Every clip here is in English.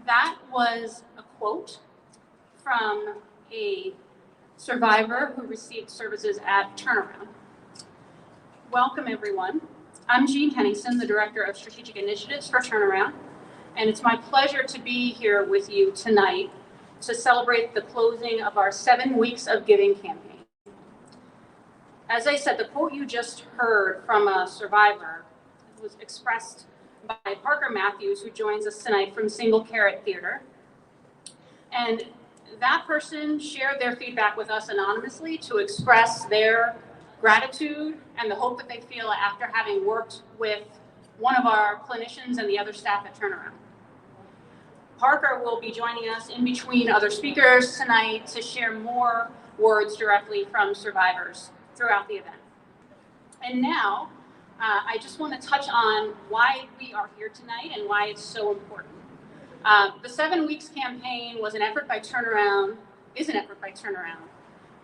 That was a quote from a survivor who received services at Turnaround. Welcome, everyone. I'm Jean Henningsen, the Director of Strategic Initiatives for Turnaround, and it's my pleasure to be here with you tonight to celebrate the closing of our 7 Weeks of Giving campaign. As I said, the quote you just heard from a survivor was expressed by Parker Matthews, who joins us tonight from Single Carrot Theater. And that person shared their feedback with us anonymously to express their gratitude and the hope that they feel after having worked with one of our clinicians and the other staff at Turnaround. Parker will be joining us in between other speakers tonight to share more words directly from survivors throughout the event. And now, I just want to touch on why we are here tonight and why it's so important. The 7 Weeks campaign was an effort by Turnaround,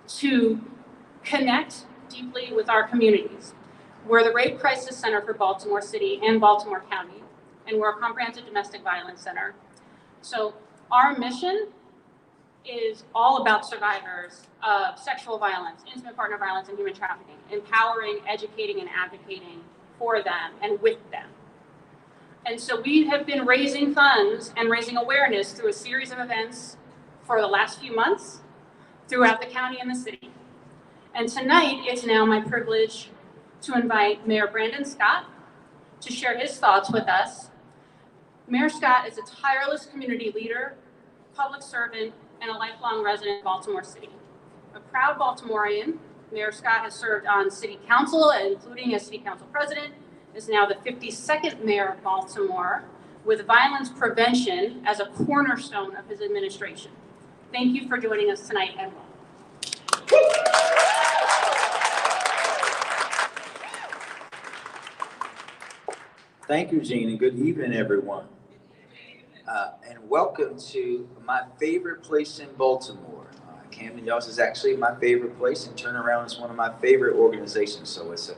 to connect deeply with our communities. We're the Rape Crisis Center for Baltimore City and Baltimore County, and we're a comprehensive domestic violence center. So our mission is all about survivors of sexual violence, intimate partner violence, and human trafficking, empowering, educating, and advocating for them and with them. And so we have been raising funds and raising awareness through a series of events for the last few months throughout the county and the city. And tonight, it's now my privilege to invite Mayor Brandon Scott to share his thoughts with us. Mayor Scott is a tireless community leader, public servant, and a lifelong resident of Baltimore City. A proud Baltimorean, Mayor Scott has served on City Council, including as City Council President, is now the 52nd Mayor of Baltimore, with violence prevention as a cornerstone of his administration. Thank you for joining us tonight, and welcome. Thank you, Jean, and good evening, everyone. And welcome to my favorite place in Baltimore. Camden, y'all, is actually my favorite place, and Turnaround is one of my favorite organizations, so it's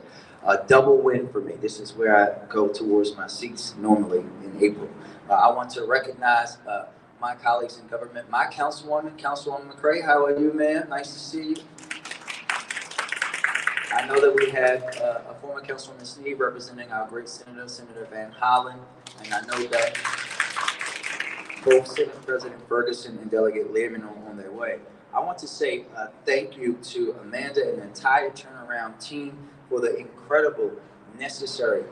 a double win for me. This is where I go towards my seats normally in April. I want to recognize my colleagues in government, my Councilwoman Mcray. How are you, ma'am? Nice to see you. I know that we had a former Councilwoman Sneed representing our great Senator, Senator Van Hollen, and I know that both Senate President Ferguson and Delegate Lierman are on their way. I want to say thank you to Amanda and the entire Turnaround team for the incredible, necessary,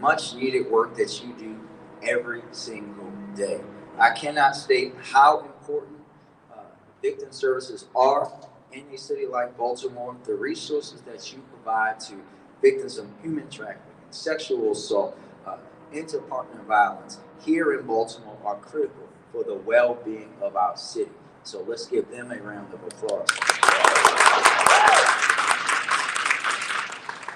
much needed work that you do every single day. I cannot state how important victim services are in a city like Baltimore. The resources that you provide to victims of human trafficking, sexual assault, interpartner violence here in Baltimore are critical for the well-being of our city. So let's give them a round of applause.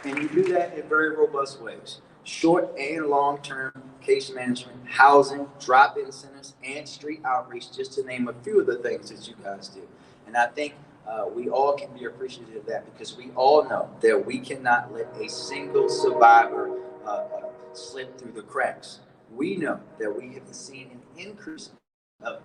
And you do that in very robust ways. Short and long-term case management, housing, drop-in centers, and street outreach, just to name a few of the things that you guys do. And I think we all can be appreciative of that, because we all know that we cannot let a single survivor slip through the cracks. We know that we have seen an increase of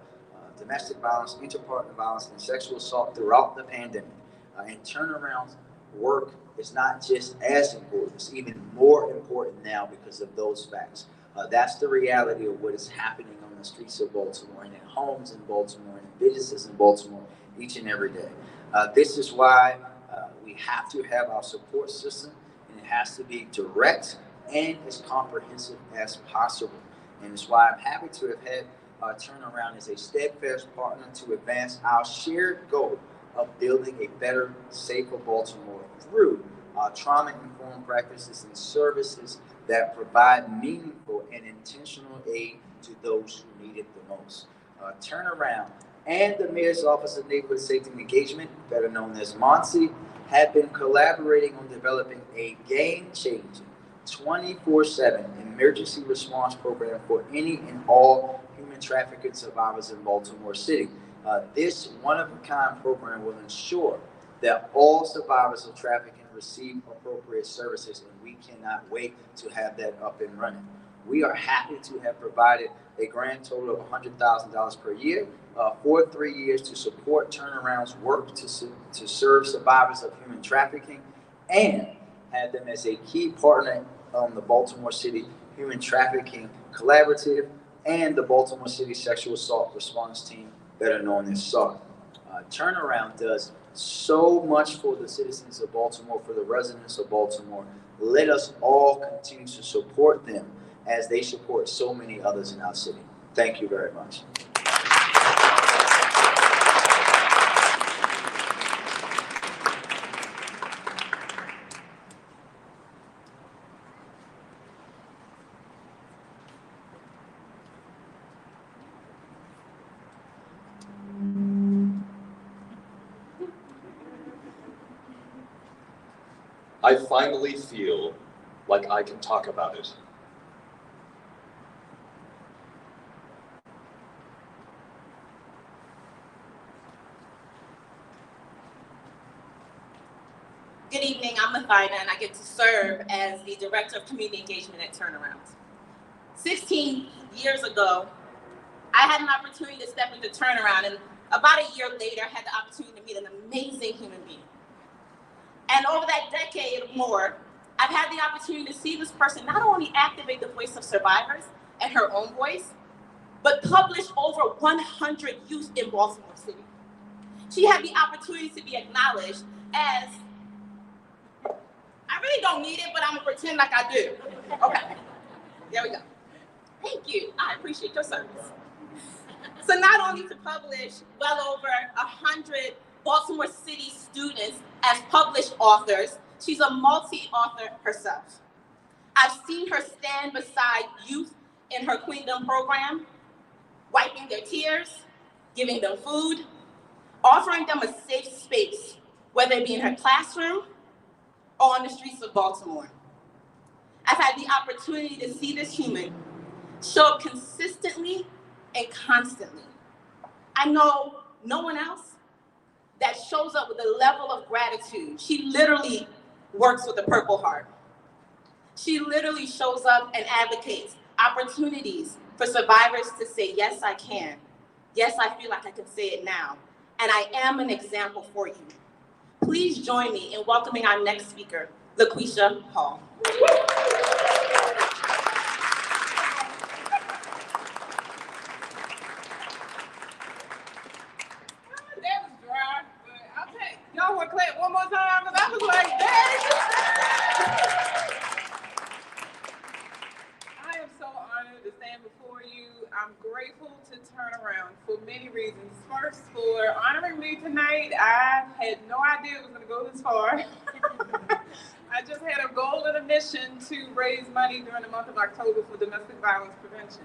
domestic violence, interpartner violence, and sexual assault throughout the pandemic. And Turnaround's work is not just as important, it's even more important now because of those facts. That's the reality of what is happening on the streets of Baltimore and in homes in Baltimore and in businesses in Baltimore each and every day. This is why we have to have our support system, and it has to be direct and as comprehensive as possible. And it's why I'm happy to have had Turnaround as a steadfast partner to advance our shared goal of building a better, safer Baltimore through trauma-informed practices and services that provide meaningful and intentional aid to those who need it the most. Turnaround and the Mayor's Office of Neighborhood Safety and Engagement, better known as MONSE, have been collaborating on developing a game-changing 24/7 emergency response program for any and all human trafficking survivors in Baltimore City. This one-of-a-kind program will ensure that all survivors of trafficking receive appropriate services, and we cannot wait to have that up and running. We are happy to have provided a grand total of $100,000 per year for 3 years to support Turnaround's work to serve survivors of human trafficking and have them as a key partner on the Baltimore City Human Trafficking Collaborative and the Baltimore City Sexual Assault Response Team, better known as SART. Turnaround does so much for the citizens of Baltimore, for the residents of Baltimore. Let us all continue to support them as they support so many others in our city. Thank you very much. I finally feel like I can talk about it. Good evening, I'm Mathina, and I get to serve as the Director of Community Engagement at Turnaround. 16 years ago, I had an opportunity to step into Turnaround, and about a year later, I had the opportunity to meet an amazing human being. And over that decade or more, I've had the opportunity to see this person not only activate the voice of survivors and her own voice, but publish over 100 youth in Baltimore City. She had the opportunity to be acknowledged as, I really don't need it, but I'm gonna pretend like I do. Okay, there we go. Thank you, I appreciate your service. So not only to publish well over 100 Baltimore City students as published authors, she's a multi-author herself. I've seen her stand beside youth in her Queendom program, wiping their tears, giving them food, offering them a safe space, whether it be in her classroom or on the streets of Baltimore. I've had the opportunity to see this human show up consistently and constantly. I know no one else that shows up with a level of gratitude. She literally works with a Purple Heart. She literally shows up and advocates opportunities for survivors to say, yes, I can. Yes, I feel like I can say it now. And I am an example for you. Please join me in welcoming our next speaker, LaQuisha Hall. Y'all want to clap one more time? Because I was like, dang. I am so honored to stand before you. I'm grateful to Turnaround for many reasons. First, for honoring me tonight. I had no idea it was going to go this far. I just had a goal and a mission to raise money during the month of October for domestic violence prevention.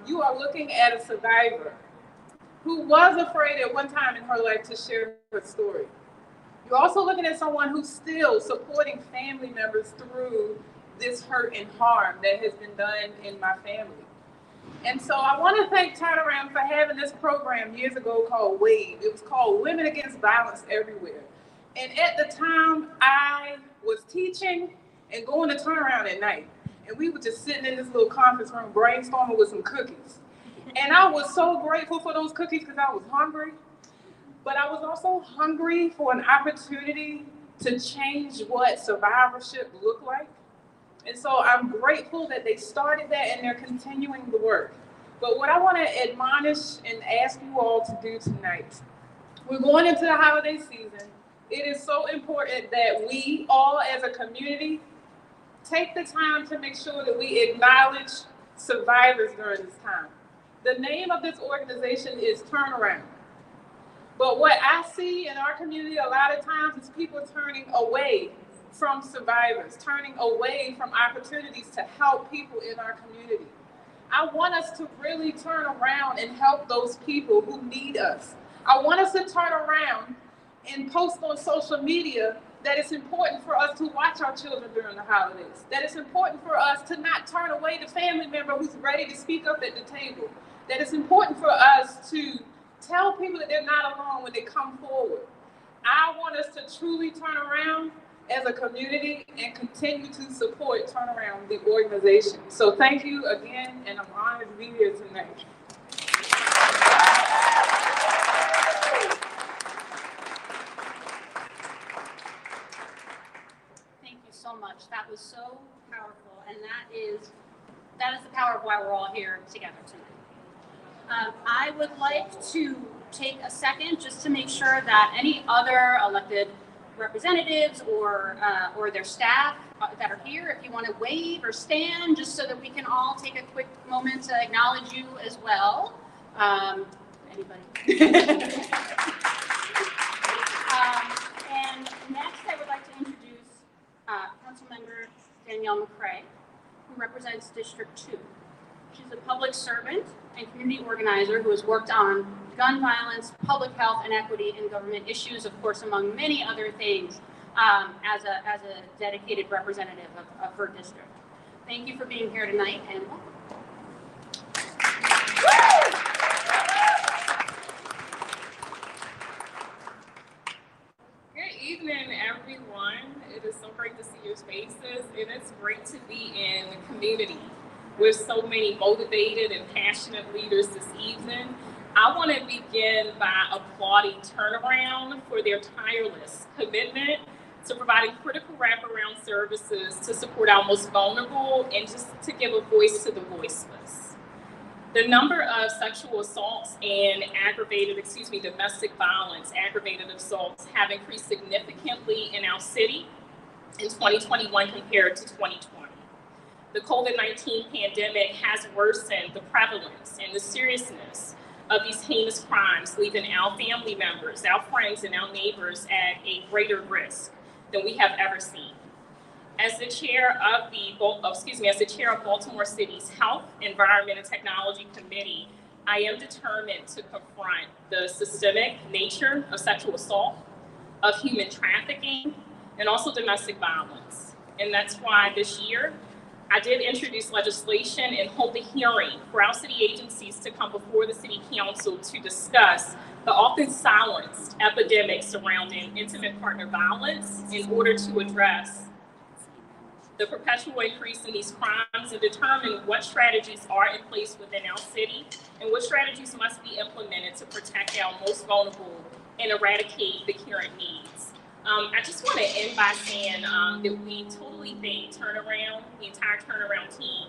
You are looking at a survivor who was afraid at one time in her life to share her story. You're also looking at someone who's still supporting family members through this hurt and harm that has been done in my family. And so I want to thank Turnaround for having this program years ago called WAVE. It was called Women Against Violence Everywhere. And at the time, I was teaching and going to Turnaround at night. And we were just sitting in this little conference room brainstorming with some cookies. And I was so grateful for those cookies because I was hungry, but I was also hungry for an opportunity to change what survivorship looked like. And so I'm grateful that they started that and they're continuing the work. But what I want to admonish and ask you all to do tonight, we're going into the holiday season. It is so important that we all as a community take the time to make sure that we acknowledge survivors during this time. The name of this organization is Turnaround. But what I see in our community a lot of times is people turning away from survivors, turning away from opportunities to help people in our community. I want us to really turn around and help those people who need us. I want us to turn around and post on social media that it's important for us to watch our children during the holidays, that it's important for us to not turn away the family member who's ready to speak up at the table, that it's important for us to tell people that they're not alone when they come forward. I want us to truly turn around as a community and continue to support Turnaround, the organization. So thank you again, and I'm honored to be here tonight. Thank you so much. That was so powerful, and that is the power of why we're all here together tonight. I would like to take a second just to make sure that any other elected representatives or their staff that are here, if you want to wave or stand, just so that we can all take a quick moment to acknowledge you as well. Anybody? And next, I would like to introduce Councilmember Danielle Mcray, who represents District 2. She's a public servant and community organizer who has worked on gun violence, public health, and equity in government issues, of course, among many other things, as a dedicated representative of her district. Thank you for being here tonight, and welcome. Good evening, everyone. It is so great to see your faces, and it's great to be in the community with so many motivated and passionate leaders this evening. I want to begin by applauding Turnaround for their tireless commitment to providing critical wraparound services to support our most vulnerable and just to give a voice to the voiceless. The number of sexual assaults and domestic violence, aggravated assaults have increased significantly in our city in 2021 compared to 2020. The COVID-19 pandemic has worsened the prevalence and the seriousness of these heinous crimes, leaving our family members, our friends, and our neighbors at a greater risk than we have ever seen. As the chair of Baltimore City's Health, Environment, and Technology Committee, I am determined to confront the systemic nature of sexual assault, of human trafficking, and also domestic violence. And that's why this year, I did introduce legislation and hold a hearing for our city agencies to come before the city council to discuss the often silenced epidemic surrounding intimate partner violence in order to address the perpetual increase in these crimes and determine what strategies are in place within our city and what strategies must be implemented to protect our most vulnerable and eradicate the current needs. I just want to end by saying that we totally thank Turnaround, the entire Turnaround team,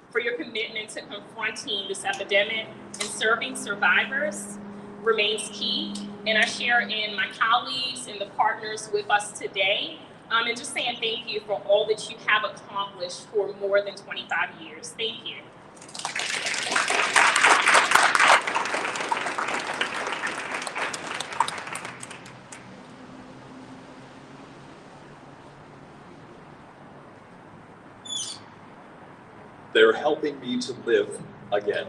for your commitment to confronting this epidemic and serving survivors remains key. And I share in my colleagues and the partners with us today, and just saying thank you for all that you have accomplished for more than 25 years. Thank you. They're helping me to live again.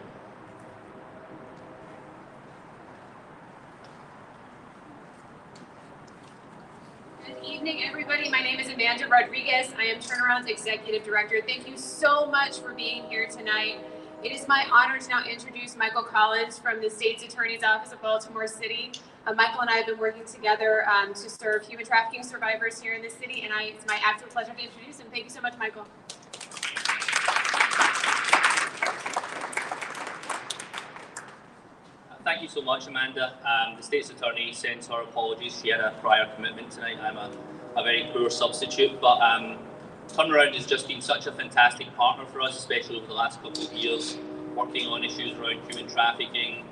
Good evening, everybody. My name is Amanda Rodriguez. I am Turnaround's Executive Director. Thank you so much for being here tonight. It is my honor to now introduce Michael Collins from the State's Attorney's Office of Baltimore City. Michael and I have been working together to serve human trafficking survivors here in the city, and it's my absolute pleasure to introduce him. Thank you so much, Michael. Thank you so much, Amanda. The State's Attorney sends her apologies. She had a prior commitment tonight. I'm a very poor substitute, but Turnaround has just been such a fantastic partner for us, especially over the last couple of years, working on issues around human trafficking,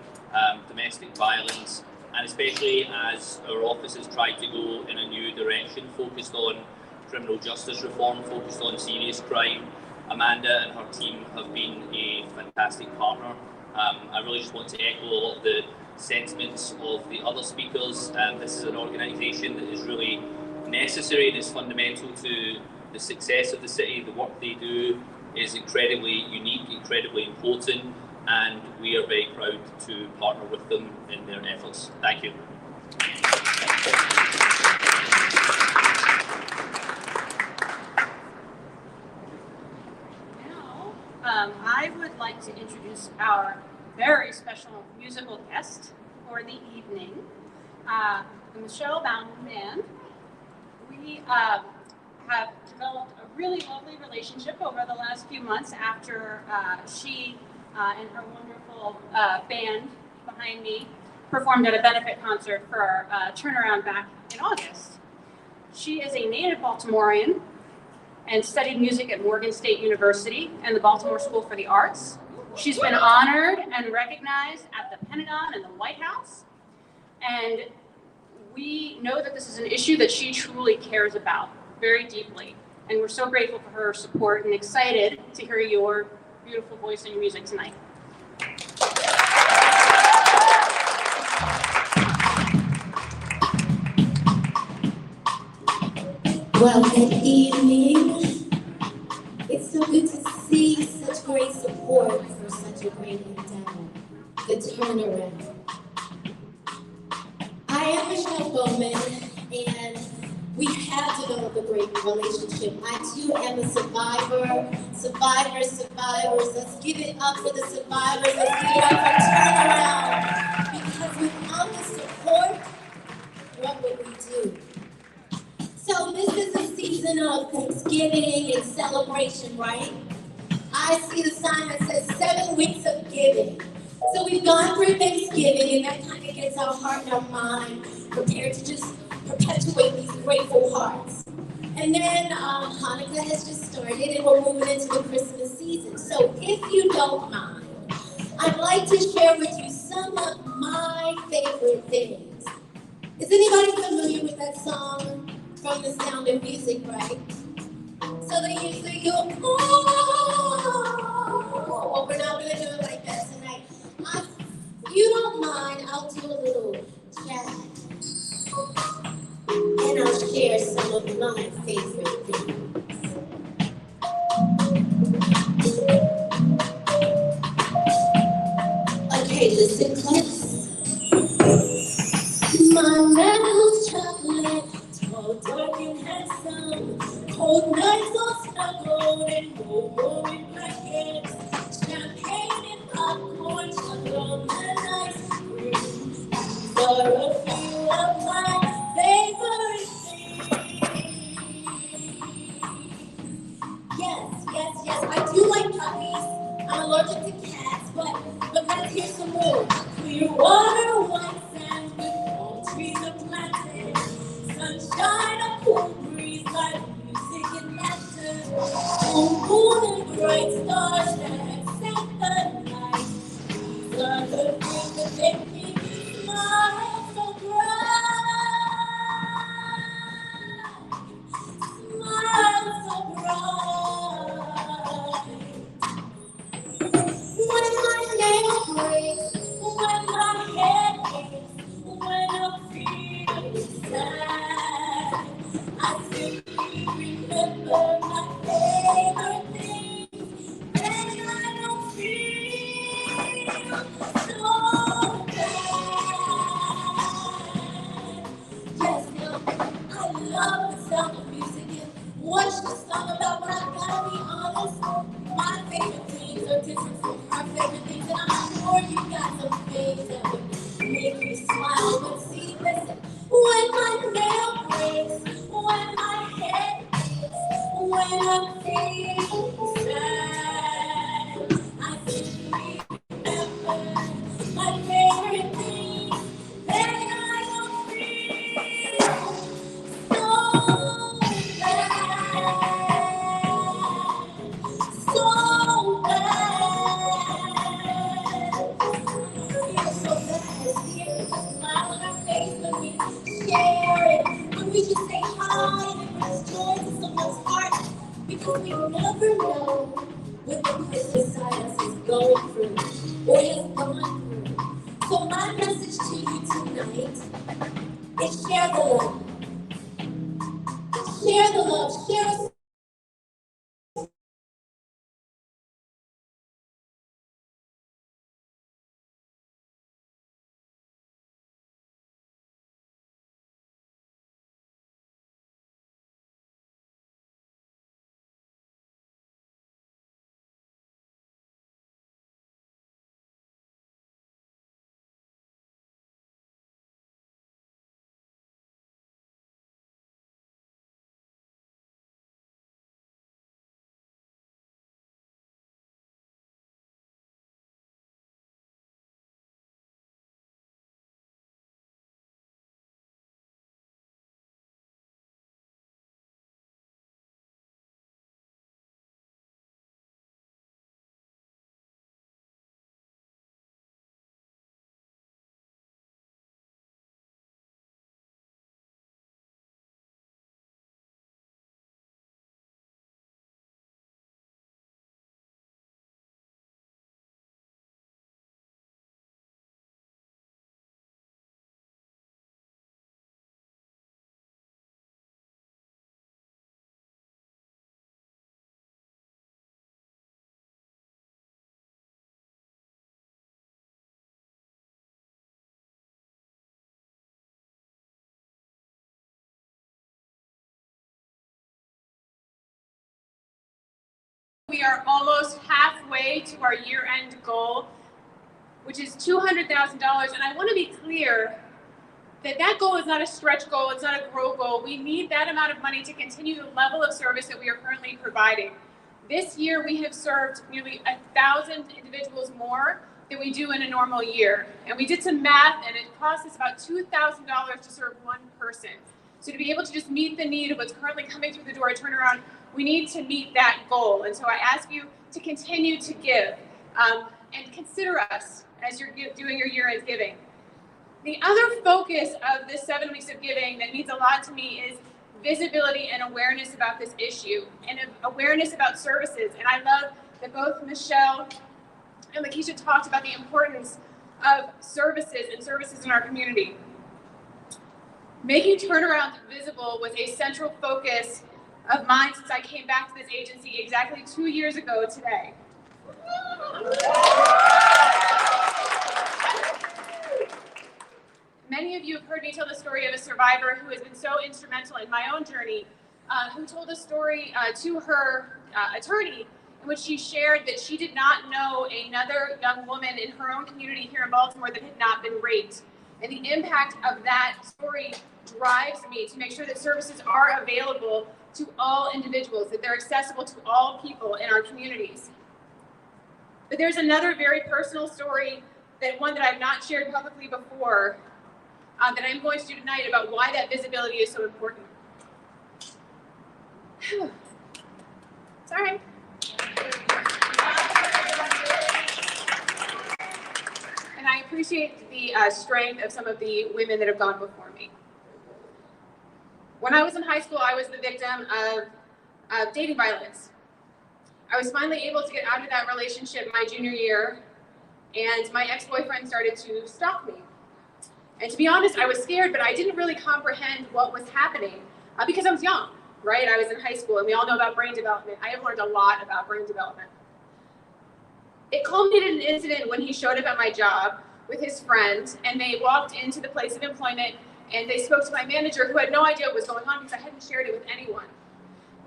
domestic violence, and especially as our office has tried to go in a new direction, focused on criminal justice reform, focused on serious crime. Amanda and her team have been a fantastic partner. I really just want to echo a lot of the sentiments of the other speakers. This is an organisation that is really necessary and is fundamental to the success of the city. The work they do is incredibly unique, incredibly important, and we are very proud to partner with them in their efforts. Thank you. I would like to introduce our very special musical guest for the evening, the Michelle Bauman Band. have developed a really lovely relationship over the last few months after she and her wonderful band behind me performed at a benefit concert for our turnaround back in August. She is a native Baltimorean and studied music at Morgan State University and the Baltimore School for the Arts. She's been honored and recognized at the Pentagon and the White House. And we know that this is an issue that she truly cares about very deeply. And we're so grateful for her support and excited to hear your beautiful voice and your music tonight. Well, good evening. It's so good to see such great support for such a great endeavor, the turnaround. I am Michelle Bowman, and we have developed a great relationship. I too am a survivor. Survivors. Let's give it up for the survivors. Let's give it up for turnaround. Because without the support, what would we do? So this is a season of Thanksgiving and celebration, right? I see the sign that says 7 weeks of giving. So we've gone through Thanksgiving, and that kind of gets our heart and our mind prepared to just perpetuate these grateful hearts. And then Hanukkah has just started, and we're moving into the Christmas season. So if you don't mind, I'd like to share with you some of my favorite things. Is anybody familiar with that song? From The Sound of Music, right? So they usually go, oh, well, we're not gonna do it like that tonight. If you don't mind, I'll do a little chat. And I'll share some of my favorite things. Okay, listen close. My mouth's chocolate. Tall, dark, and handsome. Cold nights all snuggled and warm blankets. Champagne and popcorn, chocolate on the ice cream. These are a few of my favorite things. Yes, I do like puppies. I'm allergic to cats, but let's hear some more. Clear water, white sand with palm trees are planted. Sunshine, a cool breeze, like music and laughter. Full moon and bright stars that accent the night. These are the things that make me smile so bright. Smile so bright. When my nail breaks, when my head aches, when I'm feeling sad, I simply remember my favorite things. We are almost halfway to our year-end goal, which is $200,000. And I want to be clear that that goal is not a stretch goal, it's not a grow goal. We need that amount of money to continue the level of service that we are currently providing. This year, we have served nearly 1,000 individuals more than we do in a normal year. And we did some math, and it costs us about $2,000 to serve one person. So to be able to just meet the need of what's currently coming through the door at Turnaround, we need to meet that goal. And so I ask you to continue to give and consider us as you're doing your year-end giving. The other focus of this 7 weeks of giving that means a lot to me is visibility and awareness about this issue and awareness about services. And I love that both Michelle and Lakeisha talked about the importance of services and services in our community. Making Turnaround visible was a central focus of mine since I came back to this agency exactly 2 years ago today. Many of you have heard me tell the story of a survivor who has been so instrumental in my own journey, who told a story to her attorney in which she shared that she did not know another young woman in her own community here in Baltimore that had not been raped. And the impact of that story drives me to make sure that services are available to all individuals, that they're accessible to all people in our communities. But there's another very personal story, one that I've not shared publicly before, that I'm going to do tonight about why that visibility is so important. It's all right. And I appreciate the strength of some of the women that have gone before me. When I was in high school, I was the victim of dating violence. I was finally able to get out of that relationship my junior year, and my ex-boyfriend started to stalk me. And to be honest, I was scared, but I didn't really comprehend what was happening because I was young, right? I was in high school, and we all know about brain development. I have learned a lot about brain development. It culminated in an incident when he showed up at my job with his friend, and they walked into the place of employment, and they spoke to my manager, who had no idea what was going on because I hadn't shared it with anyone.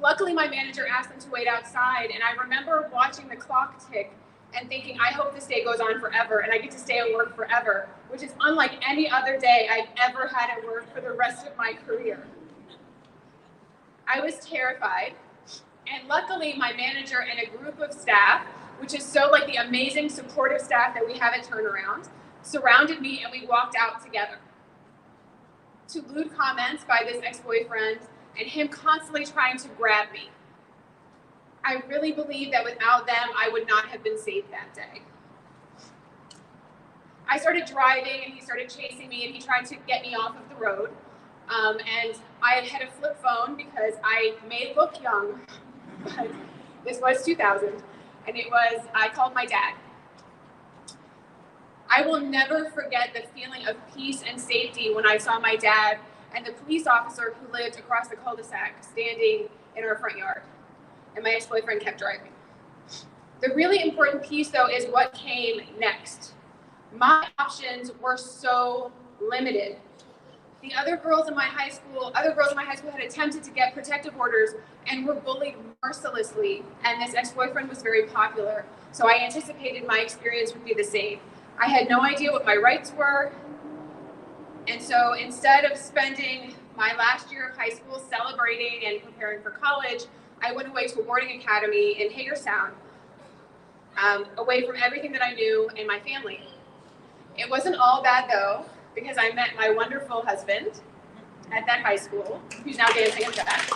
Luckily, my manager asked them to wait outside, and I remember watching the clock tick and thinking, I hope this day goes on forever and I get to stay at work forever, which is unlike any other day I've ever had at work for the rest of my career. I was terrified, and luckily my manager and a group of staff, which is so like the amazing supportive staff that we have at Turnaround, surrounded me and we walked out together. To lewd comments by this ex-boyfriend and him constantly trying to grab me. I really believe that without them, I would not have been safe that day. I started driving and he started chasing me and he tried to get me off of the road. And I had a flip phone because I may look young, but this was 2000. And I called my dad. I will never forget the feeling of peace and safety when I saw my dad and the police officer who lived across the cul-de-sac standing in our front yard. And my ex-boyfriend kept driving. The really important piece, though, is what came next. My options were so limited. The other girls in my high school had attempted to get protective orders and were bullied mercilessly, and this ex-boyfriend was very popular, so I anticipated my experience would be the same. I had no idea what my rights were, and so instead of spending my last year of high school celebrating and preparing for college, I went away to a boarding academy in Hagerstown, away from everything that I knew and my family. It wasn't all bad though, because I met my wonderful husband at that high school, who's now dancing in the back.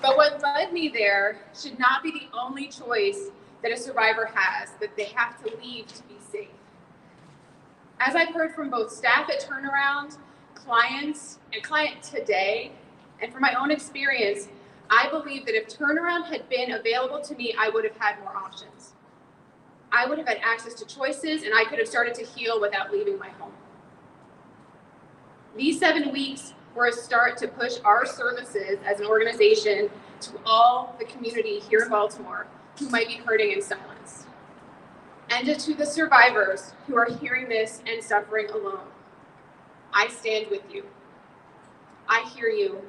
But what led me there should not be the only choice that a survivor has, that they have to leave to be safe. As I've heard from both staff at Turnaround, clients, and client today, and from my own experience, I believe that if Turnaround had been available to me, I would have had more options. I would have had access to choices, and I could have started to heal without leaving my home. These 7 weeks were a start to push our services as an organization to all the community here in Baltimore who might be hurting in silence. And to the survivors who are hearing this and suffering alone, I stand with you. I hear you.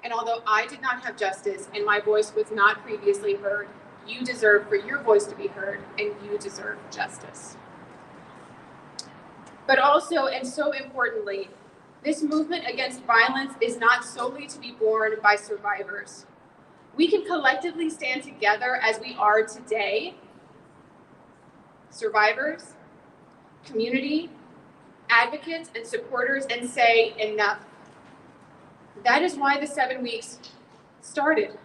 And although I did not have justice and my voice was not previously heard, you deserve for your voice to be heard, and you deserve justice. But also, and so importantly, this movement against violence is not solely to be borne by survivors. We can collectively stand together as we are today, survivors, community, advocates, and supporters, and say enough. That is why the 7 weeks started.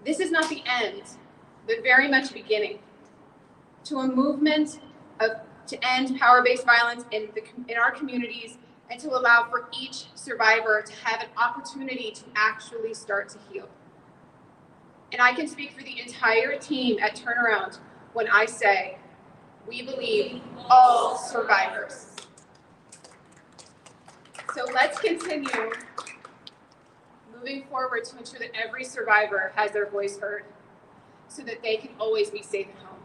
This is not the end, but very much beginning to a movement to end power-based violence in our communities and to allow for each survivor to have an opportunity to actually start to heal. And I can speak for the entire team at Turnaround when I say, we believe all survivors. So let's continue moving forward to ensure that every survivor has their voice heard so that they can always be safe at home.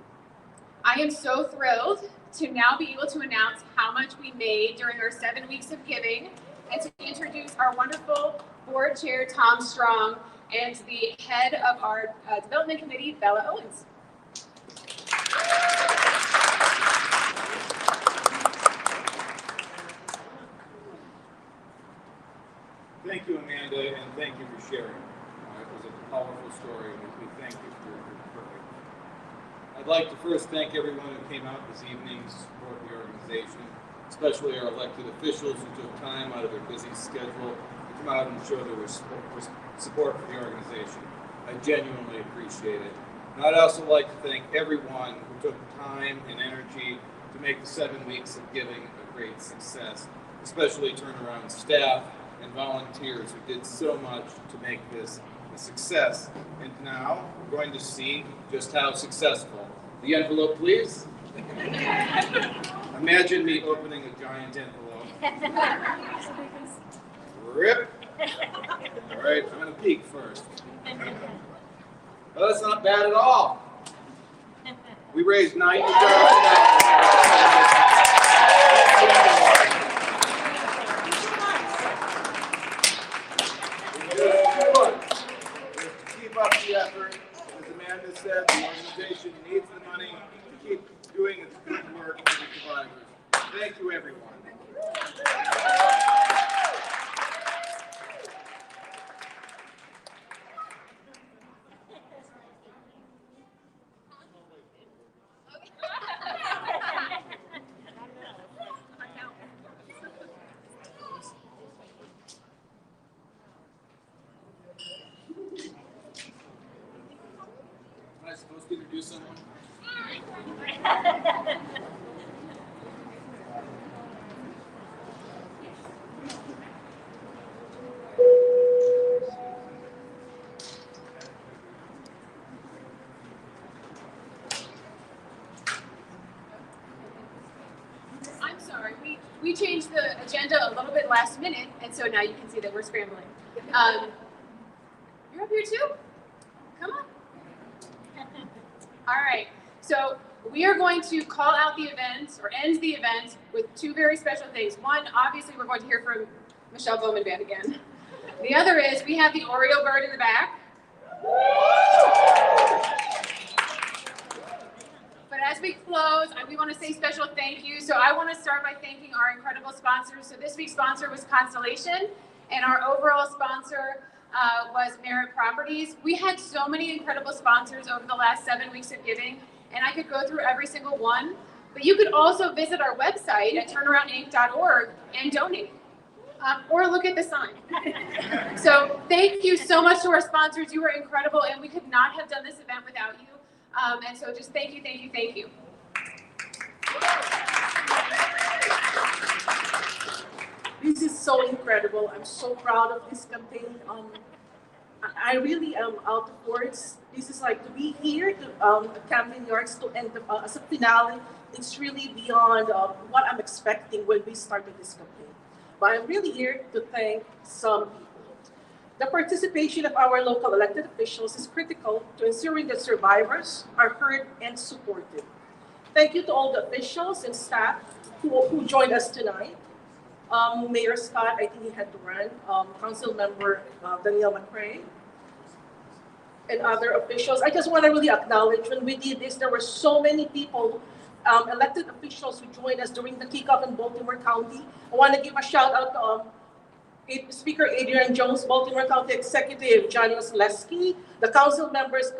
I am so thrilled to now be able to announce how much we made during our 7 weeks of giving and to introduce our wonderful board chair, Tom Strong, and the head of our development committee, Bella Owens. Thank you, Amanda, and thank you for sharing. It was a powerful story, and we thank you for your courage. I'd like to first thank everyone who came out this evening to support the organization, especially our elected officials who took time out of their busy schedule to come out and show their support for the organization. I genuinely appreciate it. And I'd also like to thank everyone who took time and energy to make the 7 weeks of giving a great success, especially Turnaround staff and volunteers who did so much to make this a success. And now we're going to see just how successful. The envelope, please. Imagine me opening a giant envelope. Rip. All right, I'm going to peek first. Well, that's not bad at all. We raised $90,000. Up the effort. As Amanda said, the organization needs the money to keep doing its good work for the survivors. Thank you, everyone. Am I supposed to introduce someone? I'm sorry, we changed the agenda a little bit last minute, and so now you can see that we're scrambling. You're up here too? Come on. All right, so we are going to call out the event or end the event with two very special things. One, obviously we're going to hear from Michelle Bowman Band again. The other is we have the Oreo bird in the back. But as we close, we want to say special thank you. So I want to start by thanking our incredible sponsors. So this week's sponsor was Constellation, and our overall sponsor was Merit Properties. We had so many incredible sponsors over the last 7 weeks of giving, and I could go through every single one, but you could also visit our website at turnaroundinc.org and donate, or look at the sign. So thank you so much to our sponsors. You were incredible, and we could not have done this event without you. And so just thank you, thank you, thank you. This is so incredible. I'm so proud of this campaign. I really am out of words. This is like to be here to Camden, New York, and as a finale, it's really beyond what I'm expecting when we started this campaign. But I'm really here to thank some people. The participation of our local elected officials is critical to ensuring that survivors are heard and supported. Thank you to all the officials and staff who joined us tonight. Mayor Scott, I think he had to run. Council member Mcray, and other officials. I just want to really acknowledge when we did this, there were so many people, elected officials who joined us during the kickoff in Baltimore County. I want to give a shout out to Speaker Adrian Jones, Baltimore County Executive Johnny Osleski, the council members,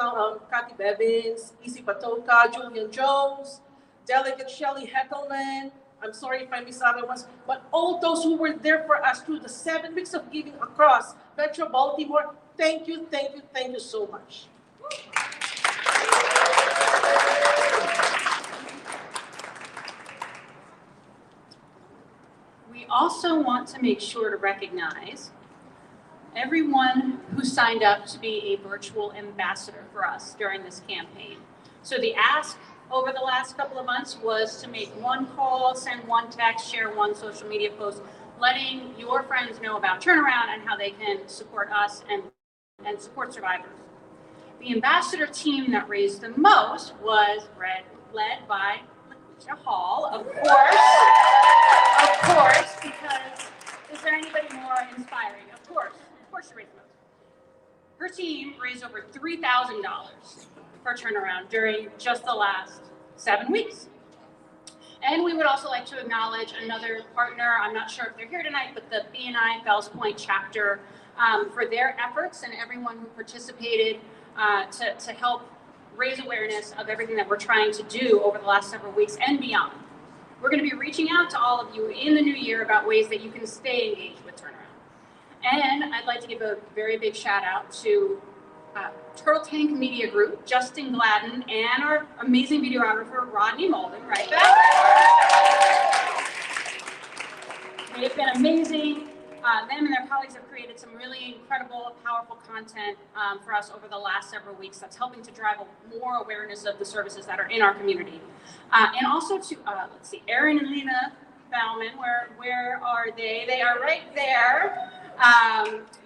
Kathy Bevins, Isi Patoka, Julian Jones, Delegate Shelley Hettelman. I'm sorry if I missed other ones, but all those who were there for us through the 7 weeks of giving across Metro Baltimore, thank you so much. We also want to make sure to recognize everyone who signed up to be a virtual ambassador for us during this campaign. So the ask over the last couple of months was to make one call, send one text, share one social media post, letting your friends know about Turnaround and how they can support us and support survivors. The ambassador team that raised the most was led by LaQuisha Hall, of course, because is there anybody more inspiring? Of course she raised the most. Her team raised over $3,000 for Turnaround during just the last 7 weeks. And we would also like to acknowledge another partner, I'm not sure if they're here tonight, but the BNI Fells Point chapter for their efforts and everyone who participated to help raise awareness of everything that we're trying to do over the last several weeks and beyond. We're going to be reaching out to all of you in the new year about ways that you can stay engaged with Turnaround. And I'd like to give a very big shout out to Turtle Tank Media Group, Justin Gladden, and our amazing videographer, Rodney Molden, right back there. They've been amazing. Them and their colleagues have created some really incredible, powerful content for us over the last several weeks that's helping to drive more awareness of the services that are in our community. And also to, let's see, Aaron and Lena Bauman, where are they? They are right there.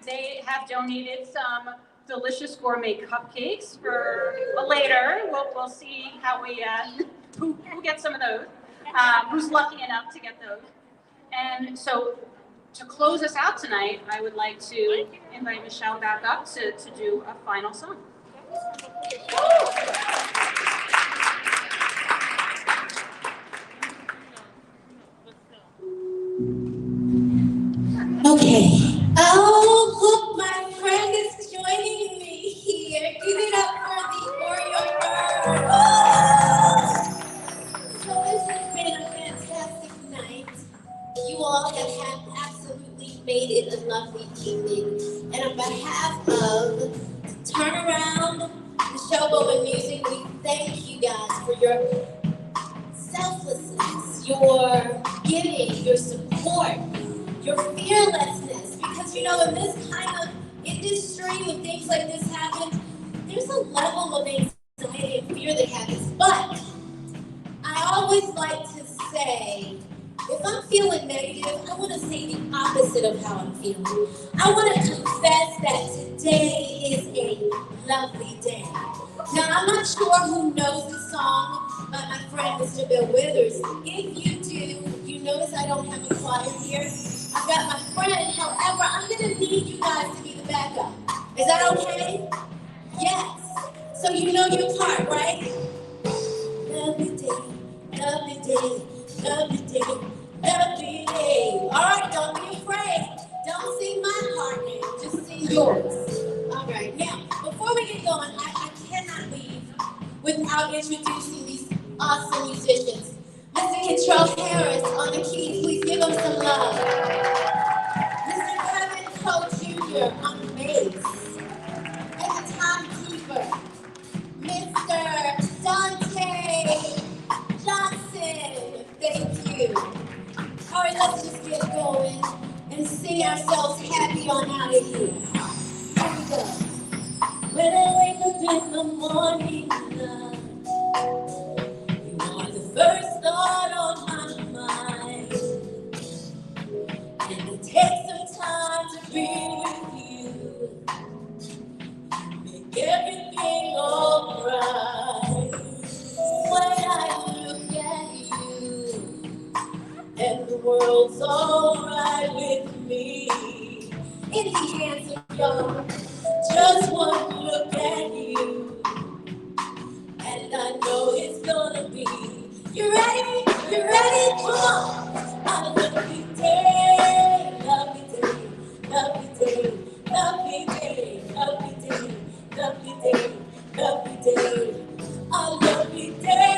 They have donated some delicious gourmet cupcakes for later. We'll see how we who gets some of those, who's lucky enough to get those. And so to close us out tonight, I would like to invite Michelle back up to do a final song. Okay. Oh, look, my friend is joining me here. Give it up for the Oreo bird. Oh! So this has been a fantastic night. You all have absolutely made it a lovely evening. And on behalf of Turnaround, the Showboat and Music, we thank you guys for your selflessness, your giving, your support, your fearlessness. Because, you know, in this kind of industry, when things like this happen, there's a level of anxiety and fear that happens. But I always like to say, if I'm feeling negative, I want to say the opposite of how I'm feeling. I want to confess that today is a lovely day. Now, I'm not sure who knows the song by my friend, Mr. Bill Withers. If you do, you notice I don't have a choir here. I've got my friend. However, I'm going to need you guys to be the backup. Is that okay? Yes. So you know your part, right? Lovely day, lovely day, lovely day, lovely day. All right, don't be afraid. Don't sing my part name, just sing yours. All right, now, before we get going, I cannot leave without introducing these awesome musicians. Mr. Control Harris on the keys, please give him some love. Mr. Kevin Coe Jr. on the bass. And the timekeeper, Mr. Dante Johnson. Thank you. All right, let's just get going and sing ourselves happy on out of here. Here we go. When I wake up in the morning, love, you are the first thought on my mind. And it takes some time to be with you. You ready? You ready? Come on. A lovely day, lovely day, lovely day, lovely day, lovely day, lovely day, lovely day. A lovely day.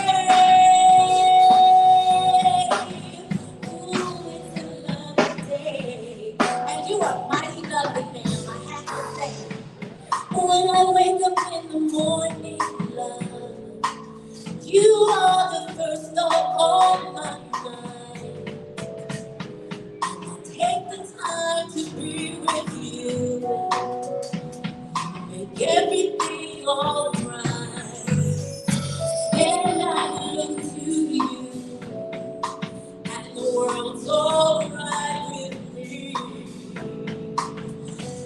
Ooh, it's a lovely day. And you are mighty lovely, man, I have to say. When I wake up in the morning, love, you are the first thought on my mind. Take the time to be with you, make everything alright. Then I look to you, and the world's alright with me.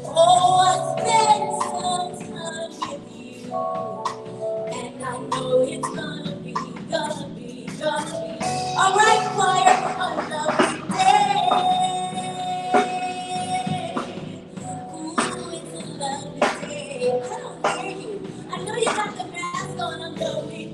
Oh, I spent some time with you, and I know it's gonna be alright, choir, a lovely day. Ooh, it's a lovely day. I don't hear you. I know you got the mask on, a lovely